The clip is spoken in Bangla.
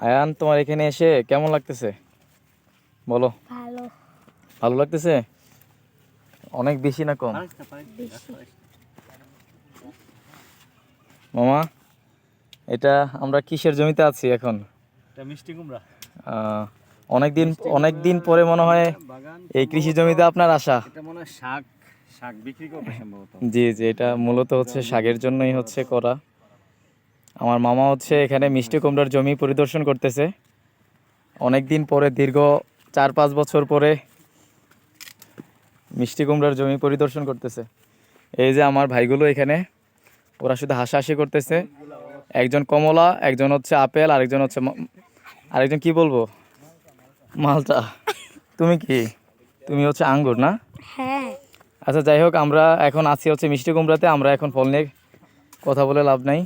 আয়ান, তোমার এখানে এসে কেমন লাগতেছে বলো? ভালো। ভালো লাগতেছে? অনেক বেশি না কম? মামা, এটা আমরা কিসের জমিতে আছি এখন? এটা মিষ্টি কুমড়া। অনেকদিন পরে মনে হয় এই কৃষি জমিতে আপনার আসা। এটা মনে হয় শাক বিক্রি করবে সম্ভবত। জি জি, এটা মূলত হচ্ছে শাকের জন্যই হচ্ছে করা। আমার মামা হচ্ছে এখানে মিষ্টি কুমড়ার জমি পরিদর্শন করতেছে অনেকদিন পরে, দীর্ঘ 4-5 বছর পরে মিষ্টি কুমড়ার জমি পরিদর্শন করতেছে। এই যে আমার ভাইগুলো এখানে, ওরা শুধু হাসাহাসি করতেছে। একজন কমলা, একজন হচ্ছে আপেল, আরেকজন কি বলবো, মালটা। তুমি কি? তুমি হচ্ছে আঙ্গুর না? হ্যাঁ। আচ্ছা, যাই হোক, আমরা এখন আছি হচ্ছে মিষ্টি কুমড়াতে। আমরা এখন ফল নিয়ে কথা বলে লাভ নাই।